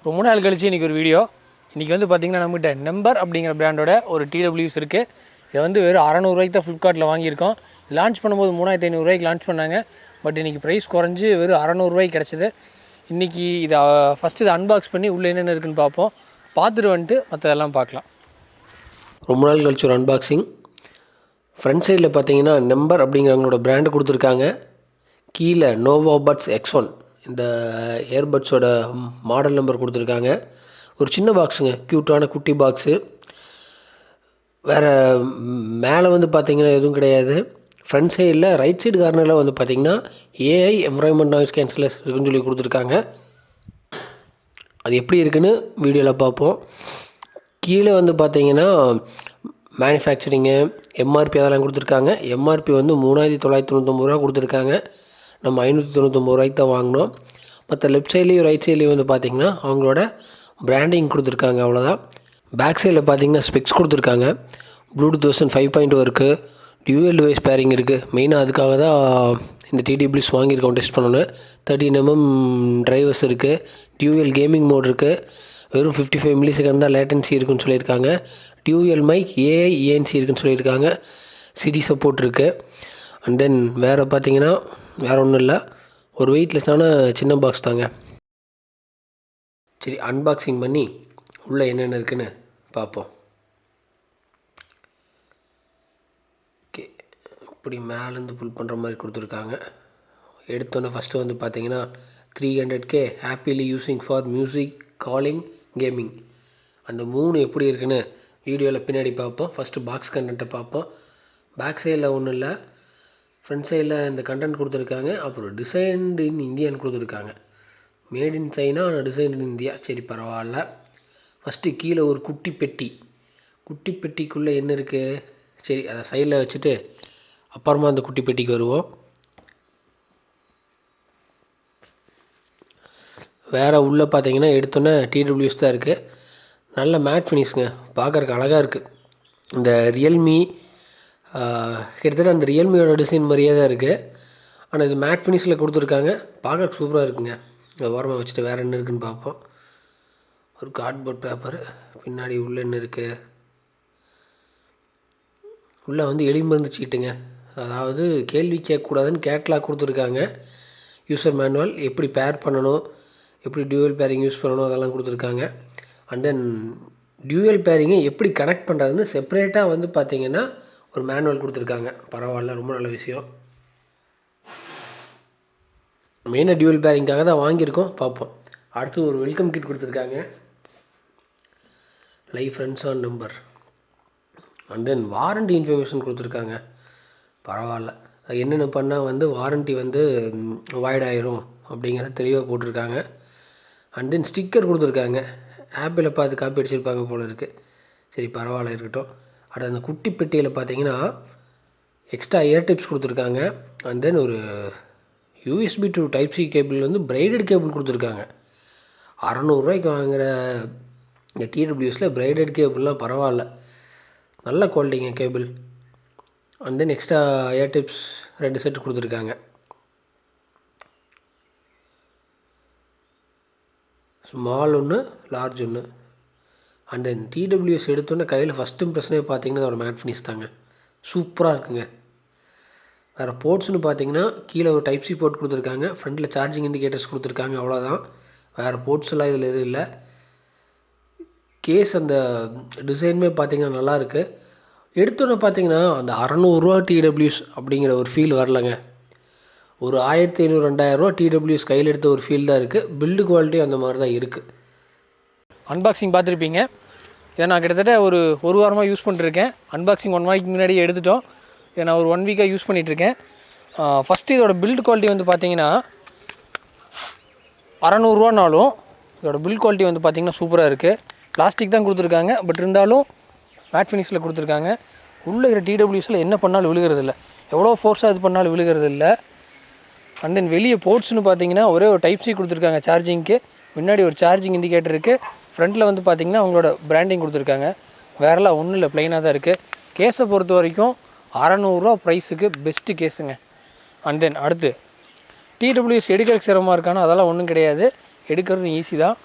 ரொம்ப நாள் கழிச்சு இன்றைக்கி ஒரு வீடியோ. இன்றைக்கி வந்து பார்த்திங்கன்னா நம்மகிட்ட நம்பர் அப்படிங்கிற பிராண்டோட ஒரு டிடபிள்யூஸ் இருக்குது. இதை வந்து வெறும் 600 தான் ஃப்ளிப்கார்ட்டில் வாங்கியிருக்கோம். லான்ச் பண்ணும்போது 3500 லான்ச் பண்ணாங்க. பட் இன்றைக்கி ப்ரைஸ் குறைஞ்சி வெறும் 600 கிடச்சிது. இன்றைக்கி இதை ஃபஸ்ட்டு இதை அன்பாக்ஸ் பண்ணி உள்ளே என்னென்ன இருக்குதுன்னு பார்ப்போம். பார்த்துட்டு வந்துட்டு மற்றதெல்லாம் பார்க்கலாம். ரொம்ப நாள் கழிச்சு ஒரு அன்பாக்சிங். ஃப்ரண்ட் சைடில் பார்த்தீங்கன்னா நம்பர் அப்படிங்கிறவங்களோட பிராண்டு கொடுத்துருக்காங்க. கீழே நோவா பட்ஸ் X1 இந்த இயர்பட்ஸோட மாடல் நம்பர் கொடுத்துருக்காங்க. ஒரு சின்ன பாக்ஸுங்க, க்யூட்டான குட்டி பாக்ஸு. வேறு மேலே வந்து பார்த்திங்கன்னா எதுவும் கிடையாது. ஃப்ரண்ட் சைடில் ரைட் சைடு கார்னரில் வந்து பார்த்திங்கன்னா ஏஐ என்விரான்மெண்ட் நாய்ஸ் கேன்சலர்ஸ் இருக்குன்னு சொல்லி கொடுத்துருக்காங்க. அது எப்படி இருக்குன்னு வீடியோவில் பார்ப்போம். கீழே வந்து பார்த்திங்கன்னா மேனுஃபேக்சரிங்கு எம்ஆர்பி அதெல்லாம் கொடுத்துருக்காங்க. எம்ஆர்பி வந்து 3999 கொடுத்துருக்காங்க. நம்ம 599 தான் வாங்கினோம். மற்ற லெஃப்ட் சைட்லேயும் ரைட் சைட்லேயும் வந்து பார்த்திங்கன்னா அவங்களோட பிராண்டிங் கொடுத்துருக்காங்க, அவ்வளோதான். பேக் சைடில் பார்த்திங்கன்னா ஸ்பெக்ஸ் கொடுத்துருக்காங்க. ப்ளூடூத் வெர்ஷன் 5.0 இருக்குது. டியூவல் டிவைஸ் பேரிங் இருக்குது. மெயினாக அதுக்காக தான் இந்த டிடபிள்யூஸ் வாங்கியிருக்கோம், டெஸ்ட் பண்ணணும். 13mm டிரைவர்ஸ் இருக்குது. டியூவல் கேமிங் மோட் இருக்குது. வெறும் 55 மில்லிசெகண்ட் தான் லேட்டன்சி இருக்குன்னு சொல்லியிருக்காங்க. டியூவல் மைக் ஏஐ ஏஎன்சி இருக்குன்னு சொல்லியிருக்காங்க. சிடி சப்போர்ட் இருக்குது. அண்ட் தென் வேறு பார்த்திங்கன்னா வேறு ஒன்றும் இல்லை, ஒரு வெயிட்லெஸ்ஸான சின்ன பாக்ஸ் தாங்க. சரி, அன்பாக்சிங் பண்ணி உள்ளே என்னென்ன இருக்குன்னு பார்ப்போம். ஓகே, இப்படி மேலேருந்து புல் பண்ணுற மாதிரி கொடுத்துருக்காங்க. எடுத்தோன்னே ஃபஸ்ட்டு வந்து பார்த்திங்கன்னா 300K happily using for music, calling, gaming. அந்த 3 எப்படி இருக்குன்னு வீடியோவில் பின்னாடி பார்ப்போம். ஃபஸ்ட்டு பாக்ஸ் கண்டென்ட்டை பார்ப்போம். பேக் சைடில் ஒன்றும் இல்லை, ஃப்ரண்ட் சைடில் இந்த கண்டென்ட் கொடுத்துருக்காங்க. அப்புறம் டிசைன்டு இன் இந்தியான்னு கொடுத்துருக்காங்க. Made in China, designed in India. சரி, பரவாயில்ல. ஃபஸ்ட்டு கீழே ஒரு குட்டி பெட்டி. குட்டி பெட்டிக்குள்ளே என்ன இருக்குது? சரி, அதை சைடில் வச்சுட்டு அப்புறமா அந்த குட்டி பெட்டிக்கு வருவோம். வேறு உள்ளே பார்த்தீங்கன்னா எடுத்தோன்னே டிடபிள்யூஸ் தான் இருக்குது. நல்ல மேட் ஃபினிஷுங்க, பார்க்குறக்கு அழகாக இருக்குது. இந்த ரியல்மி கிட்டத்தட்ட அந்த ரியல்மியோட டிசைன் மாதிரியே தான் இருக்குது. ஆனால் இது மேட் ஃபினிஷில் கொடுத்துருக்காங்க. பார்க்குறக்கு சூப்பராக இருக்குங்க. இதை ஓரமாக வச்சுட்டு வேறு என்ன இருக்குதுன்னு பார்ப்போம். ஒரு கார்ட்போர்ட் பேப்பர். பின்னாடி உள்ளே என்ன இருக்குது? உள்ளே வந்து எலிமருந்து சீட்டுங்க. அதாவது கேள்வி கேட்கக்கூடாதுன்னு கேட்லாக் கொடுத்துருக்காங்க. யூசர் மேனுவல், எப்படி பேர் பண்ணணும், எப்படி டியூவல் பேரிங் யூஸ் பண்ணணும், அதெல்லாம் கொடுத்துருக்காங்க. அண்ட் தென் டியூவல் பேரிங்கை எப்படி கனெக்ட் பண்ணுறதுன்னு செப்பரேட்டாக வந்து பார்த்திங்கன்னா ஒரு மேனுவல் கொடுத்துருக்காங்க. பரவாயில்ல, ரொம்ப நல்ல விஷயம். மெயினாக டியூவல் பேரிங்காக தான் வாங்கியிருக்கோம், பார்ப்போம். அடுத்து ஒரு வெல்கம் கிட் கொடுத்துருக்காங்க. Life friends on number. And then warranty information கொடுத்துருக்காங்க. பரவாயில்ல, அது என்னென்ன பண்ணால் வந்து வாரண்ட்டி வந்து வாய்ட் ஆயிரும் அப்படிங்கிறத தெளிவாக போட்டிருக்காங்க. அண்ட் தென் ஸ்டிக்கர் கொடுத்துருக்காங்க. ஆப்பில் பார்த்து காப்பி அடிச்சிருப்பாங்க போல இருக்குது. சரி, பரவாயில்ல, இருக்கட்டும். அடுத்து அந்த குட்டி பெட்டியில் பார்த்தீங்கன்னா எக்ஸ்ட்ரா இயர் டிப்ஸ் கொடுத்துருக்காங்க. அண்ட் தென் ஒரு USB to type C cable வந்து பிரைடட் கேபிள் கொடுத்துருக்காங்க. 600 வாங்குகிற இந்த டிடபிள்யூஸில் பிரைடட் கேபிள்லாம் பரவாயில்ல, நல்ல குவாலிட்டிங்க cable. And then extra ear tips 2 set கொடுத்துருக்காங்க. ஸ்மால் ஒன்று, லார்ஜ் ஒன்று. அண்ட் தென் டிடபிள்யூஎஸ் எடுத்தோன்னே கையில் ஃபஸ்ட் இம்ப்ரெஷனே பார்த்தீங்கன்னா அதோட மேட் ஃபினிஷ் தாங்க, சூப்பராக இருக்குங்க. வேறு போர்ட்ஸ்னு பார்த்தீங்கன்னா கீழே ஒரு டைப் சி போர்ட் கொடுத்துருக்காங்க. ஃப்ரண்ட்டில் சார்ஜிங் இண்டிகேட்டர்ஸ் கொடுத்துருக்காங்க, அவ்வளோதான். வேறு போர்ட்ஸ் எல்லாம் இதில் எதுவும் இல்லை. கேஸ் அந்த டிசைனுமே பார்த்திங்கன்னா நல்லாயிருக்கு. எடுத்தோன்னே பார்த்தீங்கன்னா அந்த 600 டிடபிள்யூஎஸ் அப்படிங்கிற ஒரு ஃபீல் வரலங்க. ஒரு 1500-2000 டிடபிள்யூஎஸ் கையில் எடுத்த ஒரு ஃபீல் தான் இருக்குது. பில்டு குவாலிட்டி அந்த மாதிரி தான் இருக்குது. அன்பாக்சிங் பார்த்துருப்பீங்க. இதை நான் கிட்டத்தட்ட ஒரு வாரமாக யூஸ் பண்ணிட்டுருக்கேன். அன்பாக்சிங் 1 வீக் முன்னாடியே எடுத்துட்டோம். இதை நான் ஒரு 1 வீக்காக யூஸ் பண்ணிகிட்ருக்கேன். ஃபஸ்ட்டு இதோட பில்டு குவாலிட்டி வந்து பார்த்திங்கன்னா 600 இதோட பில்ட் குவாலிட்டி வந்து பார்த்திங்கன்னா சூப்பராக இருக்குது. பிளாஸ்டிக் தான் கொடுத்துருக்காங்க, பட் இருந்தாலும் மேட் ஃபினிஷில் கொடுத்துருக்காங்க. உள்ளே இருக்கிற டிடபிள்யூஸில் என்ன பண்ணாலும் விழுகிறதில்ல, எவ்வளோ ஃபோர்ஸாக இது பண்ணாலும் விழுகிறதில்ல. அண்ட் தென் வெளியே போர்ட்ஸ்னு பார்த்தீங்கன்னா ஒரே ஒரு டைப் சி கொடுத்துருக்காங்க சார்ஜிங்க்கு. முன்னாடி ஒரு சார்ஜிங் இண்டிகேட்டர் இருக்குது. ஃப்ரண்ட்டில் வந்து பார்த்திங்கன்னா அவங்களோட பிராண்டிங் கொடுத்துருக்காங்க. வேறெல்லாம் ஒன்றும் இல்லை, ப்ளைனாக தான் இருக்குது. கேஸை பொறுத்த வரைக்கும் 600 ப்ரைஸுக்கு பெஸ்ட்டு கேஸுங்க. அண்ட் தென் அடுத்து டிடபிள்யூஎஸ் எடுக்கிறதுக்கு சிரமமாக இருக்கானோ அதெல்லாம் ஒன்றும் கிடையாது, எடுக்கிறது ஈஸி தான்.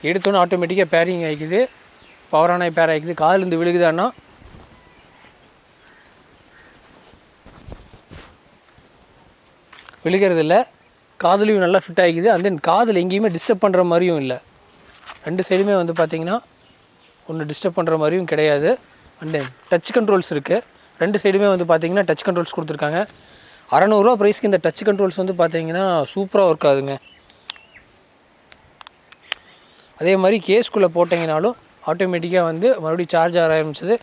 எடுத்தோன்னே ஆட்டோமேட்டிக்காக பேரிங் ஆகிக்குது, பவரான பேர் ஆகிக்குது. காதுலேருந்து விழுகுதான்னா விழுகிறதில்ல, காதுலையும் நல்லா ஃபிட் ஆகிக்குது. அண்ட் தென் காதில் எங்கேயுமே டிஸ்டர்ப் பண்ணுற மாதிரியும் இல்லை. 2 சைடுமே வந்து பார்த்திங்கன்னா ஒன்று டிஸ்டர்ப் பண்ணுற மாதிரியும் கிடையாது. அண்ட் தென் டச் கண்ட்ரோல்ஸ் இருக்குது. 2 சைடுமே வந்து பார்த்திங்கன்னா டச் கண்ட்ரோல்ஸ் கொடுத்துருக்காங்க. 600 ப்ரைஸ்க்கு இந்த டச் கண்ட்ரோல்ஸ் வந்து பார்த்திங்கன்னா சூப்பராக ஒர்க் ஆகுதுங்க. அதே மாதிரி கேஸ்குள்ளே போட்டிங்கனாலும் ஆட்டோமேட்டிக்காக வந்து மறுபடியும் சார்ஜ் ஆக ஆரம்பிச்சது.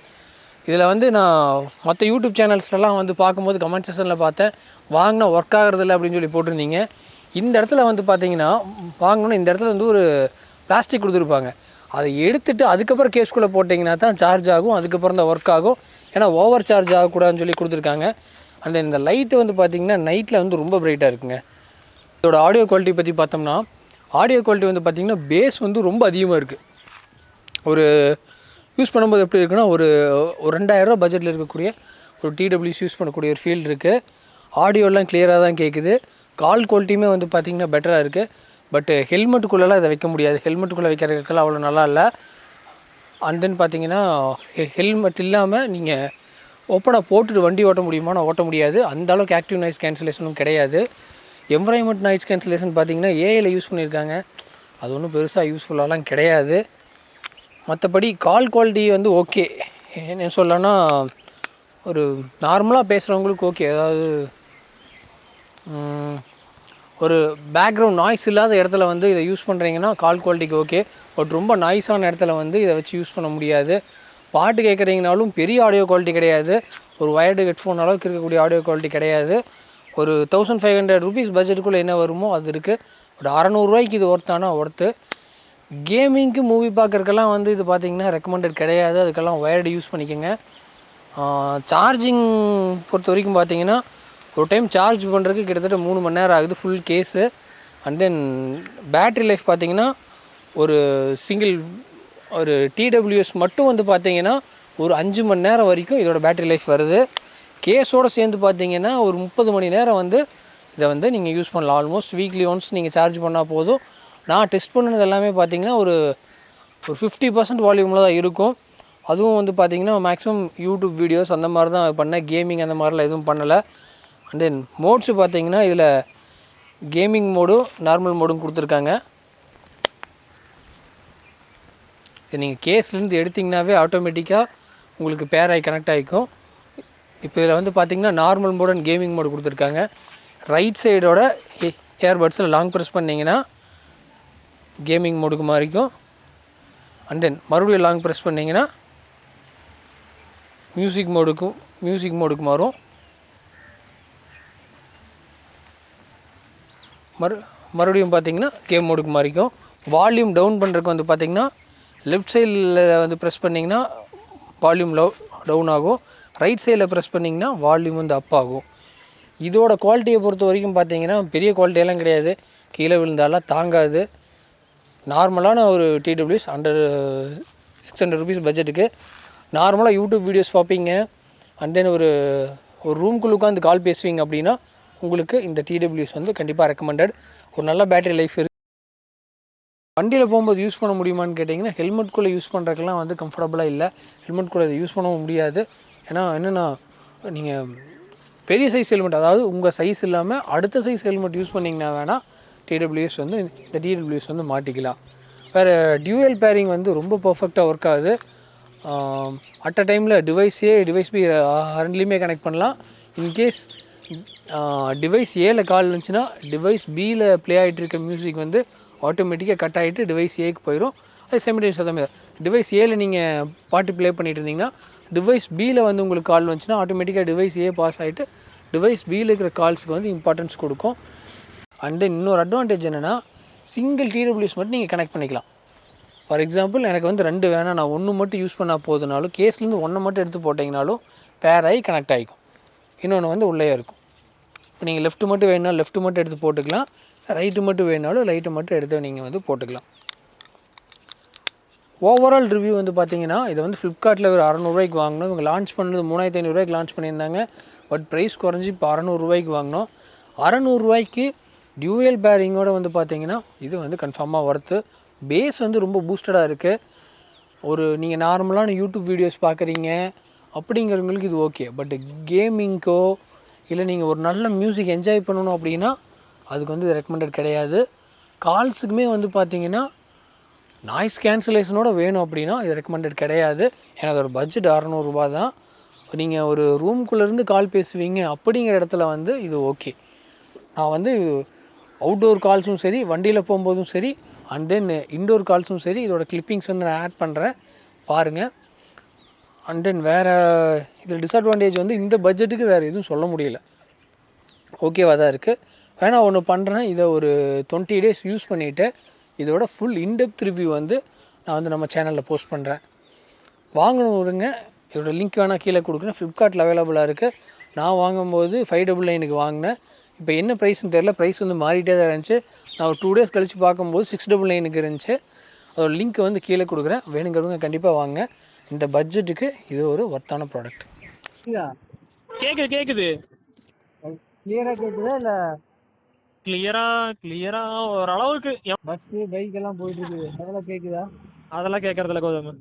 இதில் வந்து நான் மற்ற யூடியூப் சேனல்ஸ்லாம் வந்து பார்க்கும்போது கமெண்ட் செக்ஷனில் பார்த்தேன், வாங்கினா ஒர்க் ஆகிறதில்ல அப்படின்னு சொல்லி போட்டிருந்தீங்க. இந்த இடத்துல வந்து பார்த்தீங்கன்னா வாங்கணுன்னா இந்த இடத்துல வந்து ஒரு பிளாஸ்டிக் கொடுத்துருப்பாங்க. அதை எடுத்துகிட்டு அதுக்கப்புறம் கேஸ்குள்ளே போட்டிங்கன்னா தான் சார்ஜ் ஆகும், அதுக்கப்புறம் தான் ஒர்க் ஆகும். ஏன்னா ஓவர் சார்ஜ் ஆகக்கூடாதுன்னு சொல்லி கொடுத்துருக்காங்க. அந்த இந்த லைட்டு வந்து பார்த்திங்கன்னா நைட்டில் வந்து ரொம்ப பிரைட்டாக இருக்குங்க. இதோட ஆடியோ குவாலிட்டி பற்றி பார்த்தோம்னா, ஆடியோ குவாலிட்டி வந்து பார்த்திங்கன்னா பேஸ் வந்து ரொம்ப அதிகமாக இருக்குது. ஒரு யூஸ் பண்ணும்போது எப்படி இருக்குன்னா, ஒரு 2000 பட்ஜெட்டில் இருக்கக்கூடிய ஒரு டிடபிள்யூஸ் யூஸ் பண்ணக்கூடிய ஒரு ஃபீல் இருக்குது. ஆடியோலாம் கிளியராக தான் கேட்குது. கால் குவாலிட்டியுமே வந்து பார்த்திங்கன்னா பெட்டராக இருக்குது. பட் ஹெல்மெட்டுக்குள்ளெல்லாம் இதை வைக்க முடியாது. ஹெல்மெட்டுக்குள்ளே வைக்கிறதுக்கெல்லாம் அவ்வளோ நல்லா இல்லை. அண்ட் தென் பார்த்திங்கன்னா ஹெல்மெட் இல்லாமல் நீங்கள் ஓப்பனாக போட்டுட்டு வண்டி ஓட்ட முடியுமானா ஓட்ட முடியாது. அந்தளவுக்கு ஆக்டிவ் நாய்ஸ் கேன்சலேஷனும் கிடையாது. என்விரான்மெண்ட் நாய்ஸ் கேன்சலேஷன் பார்த்திங்கன்னா ஏஐயில் யூஸ் பண்ணியிருக்காங்க. அது ஒன்றும் பெருசாக யூஸ்ஃபுல்லாலாம் கிடையாது. மற்றபடி கால் குவாலிட்டி வந்து ஓகே. என்ன சொல்லனா, ஒரு நார்மலாக பேசுகிறவங்களுக்கு ஓகே. அதாவது ஒரு பேக்ரவுண்ட் நாய்ஸ் இல்லாத இடத்துல வந்து இதை யூஸ் பண்ணுறீங்கன்னா கால் குவாலிட்டிக்கு ஓகே. பட் ரொம்ப நாய்ஸான இடத்துல வந்து இதை வச்சு யூஸ் பண்ண முடியாது. பாட்டு கேட்குறீங்கனாலும் பெரிய ஆடியோ குவாலிட்டி கிடையாது. ஒரு வயர்டு ஹெட்ஃபோன் அளவுக்கு இருக்கக்கூடிய ஆடியோ குவாலிட்டி கிடையாது. ஒரு 1500 ருபீஸ் பட்ஜெட்டுக்குள்ளே என்ன வருமோ அது இருக்குது. பட் 600 ரூபாய்க்கு இது ஒர்த்தானா ஒர்த்து. கேமிங்க்கு மூவி பார்க்குறக்கெல்லாம் வந்து இது பார்த்திங்கன்னா ரெக்கமெண்டட் கிடையாது. அதுக்கெல்லாம் வயர்டு யூஸ் பண்ணிக்கோங்க. சார்ஜிங் பொறுத்த வரைக்கும் பார்த்திங்கன்னா ஒரு டைம் சார்ஜ் பண்ணுறதுக்கு கிட்டத்தட்ட 3 மணி நேரம் ஆகுது full case. And then battery life பார்த்திங்கன்னா ஒரு சிங்கிள் ஒரு டிடபிள்யூஎஸ் மட்டும் வந்து பார்த்திங்கன்னா ஒரு 5 மணி நேரம் வரைக்கும் இதோட பேட்ரி லைஃப் வருது. கேஸோடு சேர்ந்து பார்த்திங்கன்னா ஒரு 30 மணி நேரம் வந்து இதை வந்து நீங்கள் யூஸ் பண்ணலாம். ஆல்மோஸ்ட் வீக்லி ஒன்ஸ் நீங்கள் சார்ஜ் பண்ணால் போதும். நான் டெஸ்ட் பண்ணது எல்லாமே பார்த்திங்கன்னா ஒரு 50% வால்யூமில் தான் இருக்கும். அதுவும் வந்து பார்த்திங்கன்னா மேக்ஸிமம் யூடியூப் வீடியோஸ் அந்த மாதிரி தான் பண்ணேன். கேமிங் அந்த மாதிரிலாம் எதுவும் பண்ணலை. அண்ட் தென் மோட்ஸு பார்த்திங்கன்னா இதில் கேமிங் மோடும் நார்மல் மோடும் கொடுத்துருக்காங்க. நீங்கள் கேஸ்லேருந்து எடுத்திங்கனாவே ஆட்டோமேட்டிக்காக உங்களுக்கு பேர் ஆகி கனெக்ட் ஆகிக்கும். இப்போ இதில் வந்து பார்த்திங்கன்னா normal mode and gaming mode கொடுத்துருக்காங்க. ரைட் சைடோட ஏர்பட்ஸில் லாங் ப்ரெஸ் பண்ணிங்கன்னா கேமிங் மோடுக்கு மாறிக்கும். அண்ட் தென் மறுபடியும் லாங் ப்ரெஸ் பண்ணிங்கன்னா மியூசிக் மோடுக்கு மாறும். மறுபடியும் பார்த்திங்கன்னா கேம் மோடுக்கு மாறிக்கும். வால்யூம் டவுன் பண்ணுறதுக்கு வந்து பார்த்திங்கன்னா லெஃப்ட் சைடில் வந்து ப்ரெஸ் பண்ணிங்கன்னா வால்யூம் டவுன் ஆகும். ரைட் சைடில் ப்ரெஸ் பண்ணிங்கன்னா வால்யூம் வந்து அப் ஆகும். இதோட குவாலிட்டியை பொறுத்த வரைக்கும் பார்த்திங்கன்னா பெரிய குவாலிட்டியெல்லாம் கிடையாது. கீழே விழுந்தாலாம் தாங்காது. நார்மலான ஒரு டிடபிள்யூஎஸ் அண்டர் 600 ருபீஸ் பட்ஜெட்டுக்கு நார்மலாக யூடியூப் வீடியோஸ் பார்ப்பீங்க. அண்ட் தென் ஒரு ரூம்குள்ளே உட்காந்து கால் பேசுவீங்க அப்படின்னா உங்களுக்கு இந்த டிடபிள்யூஎஸ் வந்து கண்டிப்பாக ரெக்கமெண்டட். ஒரு நல்ல பேட்டரி லைஃப் இருக்குது. வண்டியில் போகும்போது யூஸ் பண்ண முடியுமான்னு கேட்டிங்கன்னா ஹெல்மெட்குள்ளே யூஸ் பண்ணுறதுக்கெல்லாம் வந்து கம்ஃபர்டபுளாக இல்லை. ஹெல்மெட்குள்ளே இதை யூஸ் பண்ணவும் முடியாது. ஏன்னா என்னென்னா, நீங்கள் பெரிய சைஸ் ஹெல்மெட், அதாவது உங்கள் சைஸ் இல்லாமல் அடுத்த சைஸ் ஹெல்மெட் யூஸ் பண்ணிங்கன்னா வேணால் டிடபிள்யூஎஸ் வந்து இந்த டிடபிள்யூஎஸ் வந்து மாட்டிக்கலாம். வேறு டியூயல் பேரிங் வந்து ரொம்ப பர்ஃபெக்டாக ஒர்க் ஆகுது. அட் அ டைமில் டிவைஸ் பி ரெண்டுலேயுமே கனெக்ட் பண்ணலாம். இன்கேஸ் டிவைஸ் ஏல கால் இருந்துச்சுன்னா டிவைஸ் பியில் ப்ளே ஆகிட்டு இருக்க மியூசிக் வந்து ஆட்டோமேட்டிக்காக கட் ஆகிட்டு டிவைஸ் ஏக்கு போயிடும். அது செமிடேன்ஸ் அதே மாதிரி டிவைஸ் ஏல நீங்கள் பாட்டு ப்ளே பண்ணிகிட்டு இருந்தீங்கன்னா டிவைஸ் பியில் வந்து உங்களுக்கு கால் வந்துச்சுன்னா ஆட்டோமேட்டிக்காக டிவைஸ் ஏ பாஸ் ஆகிட்டு டிவைஸ் பியில் இருக்கிற கால்ஸுக்கு வந்து இம்பார்ட்டன்ஸ் கொடுக்கும். அண்ட் தென் இன்னொரு அட்வான்டேஜ் என்னென்னா, சிங்கிள் டிடபிள்யூஎஸ் மட்டும் நீங்கள் கனெக்ட் பண்ணிக்கலாம். ஃபார் எக்ஸாம்பிள் எனக்கு வந்து 2 வேணாம், நான் 1 மட்டும் யூஸ் பண்ணால் போதுனாலும் கேஸ்லேருந்து 1 மட்டும் எடுத்து போட்டிங்கனாலும் பேர் ஆகி கனெக்ட் ஆகிக்கும். இன்னொன்று வந்து உள்ளே இருக்கும். இப்போ நீங்கள் லெஃப்ட் மட்டும் வேணுனாலும் லெஃப்ட் மட்டும் எடுத்து போட்டுக்கலாம். ரைட்டு மட்டும் வேணுனாலும் ரைட்டு மட்டும் எடுத்து நீங்கள் வந்து போட்டுக்கலாம். ஓவரால் ரிவ்யூ வந்து பார்த்தீங்கன்னா, இதை வந்து ஃப்ளிப்கார்ட்டில் ஒரு 600 ரூபாய்க்கு வாங்கினோம். இவங்க லான்ச் பண்ணது 3500 ரூபாய்க்கு லான்ச் பண்ணியிருந்தாங்க. பட் ப்ரைஸ் குறைஞ்சி இப்போ 600 ரூபாய்க்கு வாங்கினோம். 600 ரூபாய்க்கு டியூயல் பேரிங்கோடு வந்து பார்த்தீங்கன்னா இது வந்து கன்ஃபார்மாக ஒர்த்து. பேஸ் வந்து ரொம்ப பூஸ்டடாக இருக்குது. ஒரு நீங்கள் நார்மலான யூடியூப் வீடியோஸ் பார்க்குறீங்க அப்படிங்கிறவங்களுக்கு இது ஓகே. பட் கேமிங்க்கோ இல்லை நீங்கள் ஒரு நல்ல மியூசிக் என்ஜாய் பண்ணணும் அப்படின்னா அதுக்கு வந்து இது ரெக்கமெண்டட் கிடையாது. கால்ஸுக்குமே வந்து பார்த்தீங்கன்னா நாய்ஸ் கேன்சலேஷனோட வேணும் அப்படின்னா இது ரெக்கமெண்டட் கிடையாது. ஏன்னா அதோட பட்ஜெட் 600 ரூபா தான். நீங்கள் ஒரு ரூம்குள்ளேருந்து கால் பேசுவீங்க அப்படிங்கிற இடத்துல வந்து இது ஓகே. நான் வந்து அவுட்டோர் கால்ஸும் சரி, வண்டியில் போகும்போதும் சரி, அண்ட் தென் இன்டோர் கால்ஸும் சரி, இதோட கிளிப்பிங்ஸ் வந்து நான் ஆட் பண்ணுறேன் பாருங்கள். அண்ட் தென் வேறு இதில் டிஸ்அட்வான்டேஜ் வந்து இந்த பட்ஜெட்டுக்கு வேறு எதுவும் சொல்ல முடியல. ஓகேவாக தான் இருக்குது. வேணா ஒன்று பண்ணுறேன், இதை ஒரு 20 days யூஸ் பண்ணிவிட்டு இதோட ஃபுல் இன்டெப்த் ரிவ்யூ வந்து நான் வந்து நம்ம சேனலில் போஸ்ட் பண்ணுறேன். வாங்கணுங்க, இதோட லிங்க் வேணால் கீழே கொடுக்குறேன். ஃப்ளிப்கார்ட்டில் அவைலபிளாக இருக்குது. நான் வாங்கும்போது 599க்கு வாங்கினேன். இப்போ என்ன ப்ரைஸ்னு தெரில, ப்ரைஸ் வந்து மாறிட்டே தான் இருந்துச்சு. நான் ஒரு 2 days கழித்து பார்க்கும்போது 699க்கு இருந்துச்சு. அதோட லிங்க் வந்து கீழே கொடுக்குறேன், வேணுங்கிறவங்க கண்டிப்பாக வாங்க. இந்த பட்ஜெட்டுக்கு இது ஒரு ஒர்த்தான ப்ராடக்ட். கேக்குது கிளியராக கேட்குதா இல்லை கிளியரா ஓரளவுக்கு பஸ்ஸு பைக் எல்லாம் போயிட்டு இருக்குது, அதெல்லாம் கேட்குதா? அதெல்லாம் கேட்கறது இல்ல கௌதம்.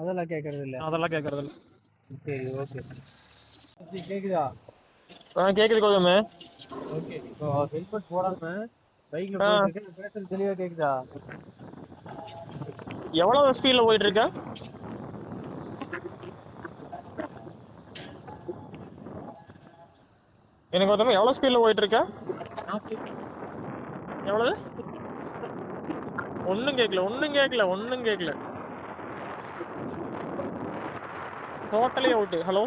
அதெல்லாம் கேட்கறது இல்லை. அதெல்லாம் கேட்கறது இல்ல. சரி, ஓகே. கேட்குதா? கேக்குது கௌதம். ஓகே. இப்போ ஹெல்மெட் போடாம பைக்ல போயிட்டு இருக்கேன், பேசுறது தெளிவா கேக்குதா? எவ்வளவு ஸ்பீட்ல போயிட்டு இருக்க? எனக்கு கௌதம் எவ்வளவு ஸ்பீட்ல போயிட்டு இருக்க? எவ்வளவு? ஒண்ணும் கேட்கல. Totally out. ஹலோ.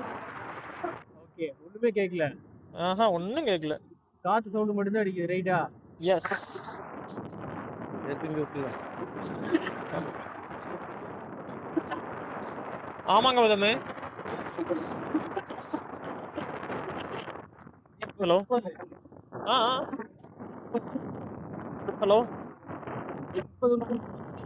ஓகே, ஒண்ணுமே கேட்கல. ஆஹா, ஒண்ணும் கேட்கல. காத்து சவுண்ட் மட்டும் தான் அடிக்குது, ரைட்டா? எஸ். ஆமாங்க கௌதம். ஹலோ. ஹலோ. 30